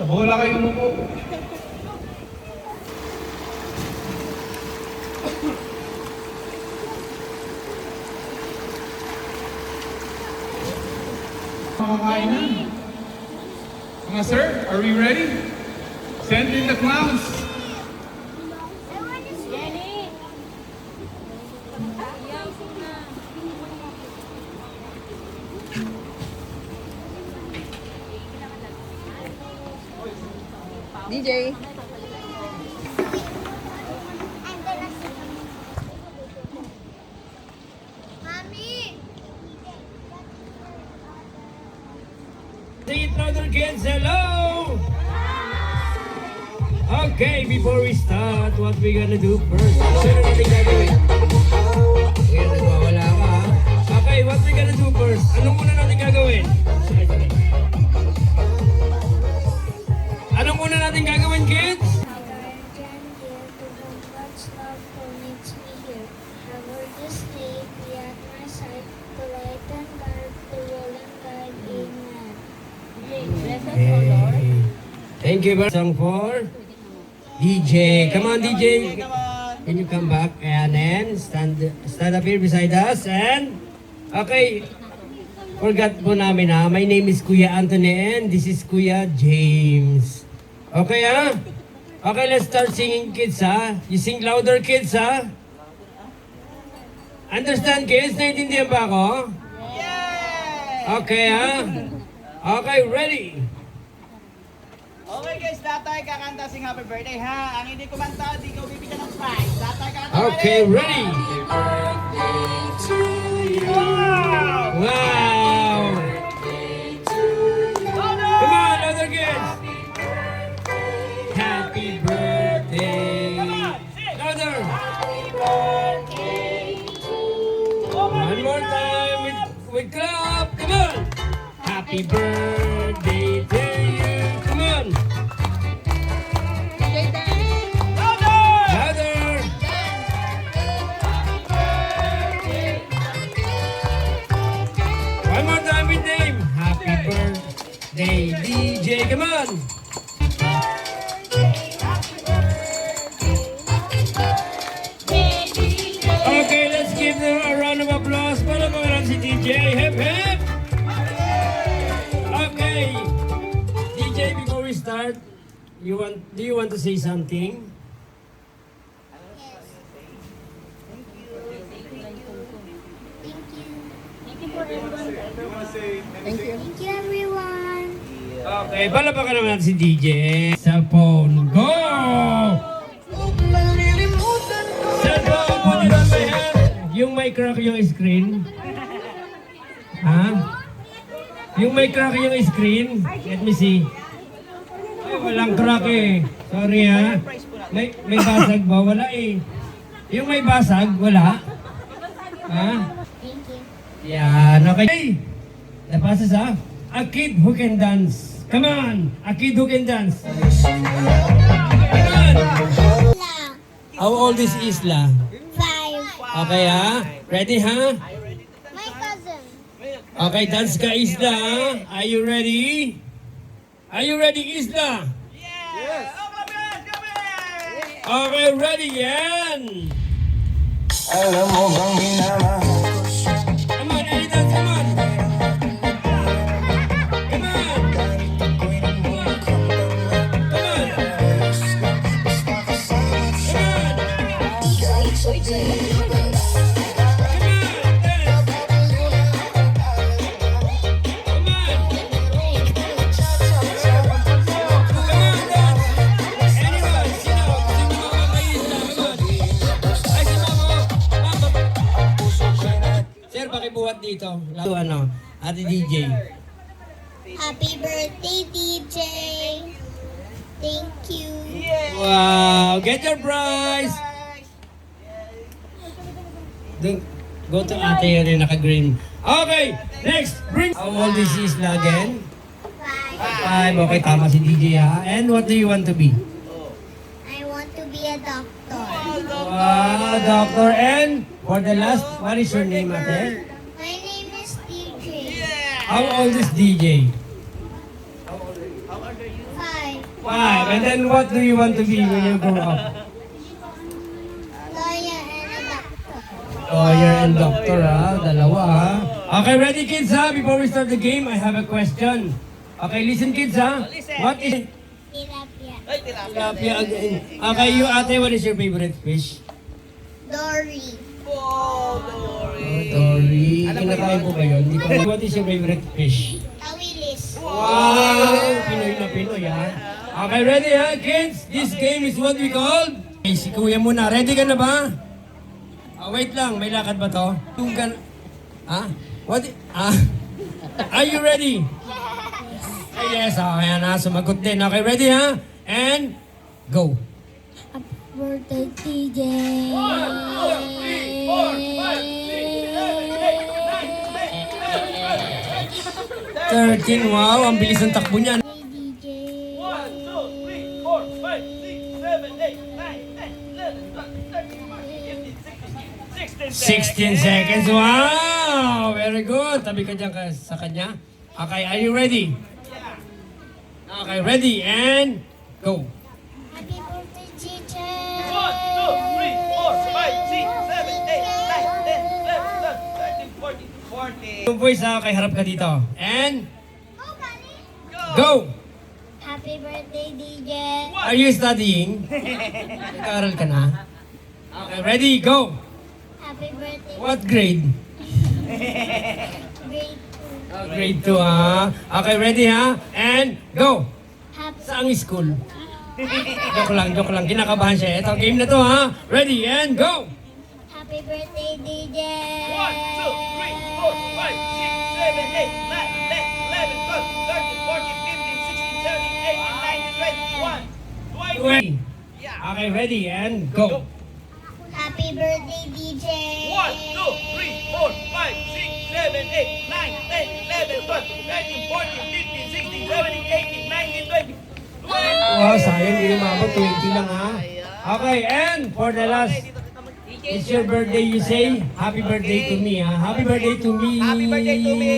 Sa bola kayo umupo. Makakain na. Mga sir, are we ready? Send in the clowns. DJ. Say it louder, kids. Hello! Okay, before we start, what we gonna do first? Ano natin gagawin? Ayan, nagwawala ka ha? Okay, what we gonna do first? Anong muna natin gagawin? Anong muna natin gagawin, kids? Thank you very much for DJ. Come on, DJ. Can you come back? And then stand up here beside us. And okay. Forgot po namin ha. My name is Kuya Anthony and this is Kuya James. Okay ha? Okay, let's start singing, kids ha. You sing louder, kids ha. Understand, kids? Naintindihan ba ako? Yeah! Okay ha? Okay, ready? Okay guys, tatay kakanta sing happy birthday ha. Ang hindi kumanta, di ko bibigyan ng prize. Tatay kakanta. Okay, ready? Wow! Come on, other kids! Happy birthday! Louder! One more time with clap! Come on! Happy birthday to you! Come on! Louder! One more time with name. Happy birthday, DJ. Come on. Okay, let's give them a round of applause. Para mga si DJ. Hip hip. Okay. DJ, before we start, do you want to say something? Thank you. Thank you, everyone. Okay, palapakan naman natin si DJ. Sa phone, go! Cellphone, put it on my hand. Yung may crack yung screen. Ha? Yung may crack yung screen. Let me see. Ay, walang crack eh. Sorry ha. May basag ba? Wala eh. Yung may basag, wala. Ha? Thank you. Yan, okay. Hey, the passes ha? A kid who can dance. Come on, a kid who can dance. Come on. How old is Isla? 5. Okay ha? Ready ha? My cousin. Okay, dance ka Isla ha? Are you ready? Are you ready Isla? Yes! Okay, ready yan! Alam mo bang minamahal ko siya? Come on, any dance, come on! Come on! Kahit ako'y namumukang Come on! basta kasama siya. Kahit sabihin Come on! Dance! Come on! Anyone, sino? Sino mga kaisla? Come on! Ay, si Mama! Sir, pakibuhat dito. Ano? Ate DJ. Happy birthday, DJ. Thank you. Wow! Get your prize! Go to ate yun yung naka-green. Okay! Next! Bring... How old is Isla again? 5. 5. Okay, tama si DJ ha. And what do you want to be? I want to be a doctor. Wow, doctor. And for the last, what is your name, ate? My name is DJ. How old is DJ? 5. 5. And then what do you want to be when you grow up? Lawyer and a doctor. Lawyer and doctor, dalawa, Okay, ready, kids, Before we start the game, I have a question. Okay, listen, kids, Listen. What is Tilapia. Ay, tilapia. tilapia again? Okay, you, ate, what is your favorite fish? Dory. Oh, Dory. Dory. Alam mo Kinakain yun? po ba yun? Hindi ko. What is your favorite fish? Tawilis. Wow! Pinoy na Pinoy, Okay, ready, kids? This game is what we call... Okay, si Kuya muna. Ready ka na ba? Wait lang. May lakad ba to? Yung kan... What? Are you ready? Yes, okay na. Sumagot din. Okay, ready, And... Go. Happy birthday, TJ. 13, wow. Ang bilis ng takbo niyan. DJ. 16 seconds. Wow! Very good. Tabi ka dyan sa kanya. Okay, are you ready? Okay, ready and go. Happy birthday, TJ. 40. Yung voice okay, harap ka dito. And go! Happy birthday, DJ. Are you studying? Nag-aaral ka na? Okay, ready, go! Happy birthday, What grade? grade 2. Grade 2, Okay, ready, And go! Happy Saang school? Joke lang. Kinakabahan siya. Ito, game na to, Ready, and go! Happy birthday, DJ. 20. Okay, ready, and go! Happy birthday, DJ. 20. Wow, sayang, hindi umabot. 20 lang, Okay, and for the last, it's your birthday, you say, happy birthday to me, Happy birthday to me. Happy birthday to me.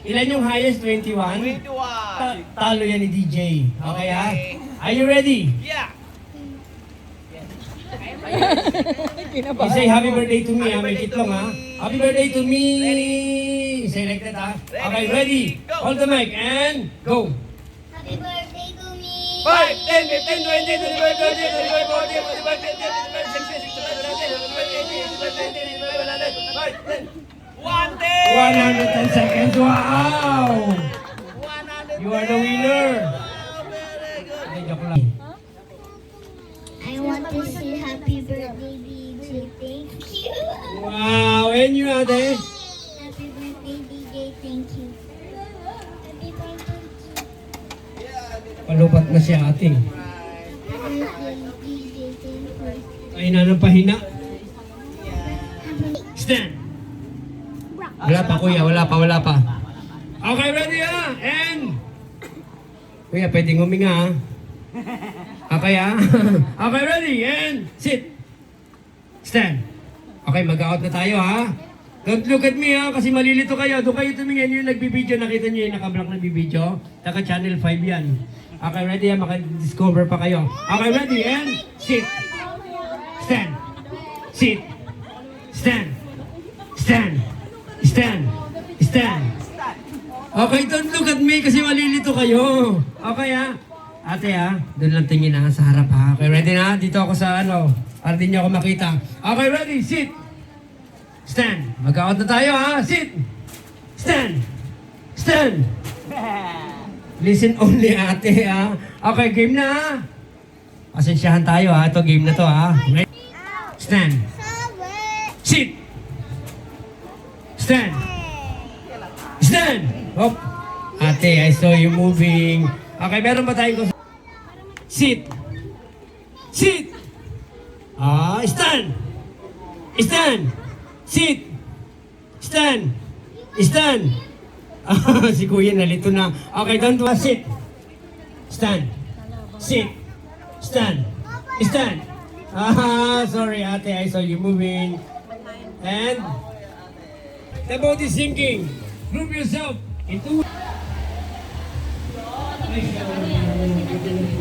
Ilan yung highest? 21? 21. Talo yan ni DJ. Okay, Are you ready? Yeah. You say happy birthday to me, Happy May birthday to kitlong, me. Happy birthday to me. Ready. Say like that, Okay, Ready. ready? Go. Hold the mic and go. Happy birthday to me. 5, 10, 15, 20, 110 seconds. Wow! You are the winner. Ay, joke lang. I want to say happy birthday, DJ. Thank you. Wow, and you, ate? Happy birthday, DJ. Thank you. Happy birthday, Palupat na siya, ating. DJ. Thank you. Ay, nanapahina. Stand. Wala pa, kuya. Wala pa. Okay, ready, And... Kuya, pwedeng huminga, Okay, Okay, ready, and sit. Stand. Okay, mag-out na tayo, Don't look at me, kasi malilito kayo. Doon kayo tumingin yung nagbibideo. Nakita nyo yung naka-block na bibideo. Taka Channel 5 yan. Okay, ready, maka-discover pa kayo. Okay, ready, and sit. Stand. Sit. Stand. Stand. Stand. Stand. Okay, don't look at me kasi malilito kayo. Okay, Ate, doon lang tingin, sa harap, Okay, ready na? Dito ako sa para din niyo ako makita. Okay, ready? Sit. Stand. Mag-out na tayo, Sit. Stand. Stand. Listen only, ate, Okay, game na, Pasensyahan tayo, Ito, game na to, Ready? Stand. Sit. Stand. Stand. Hop. Ate, I saw you moving. Okay, meron ba tayong sit. Sit. Stand. Stand. Sit. Stand. Stand. Si Kuya nalito na. Okay, don't do sit. Stand. Sit. Stand. Stand. Sorry, ate, I saw you moving. And the boat is sinking. Group yourself into dyan.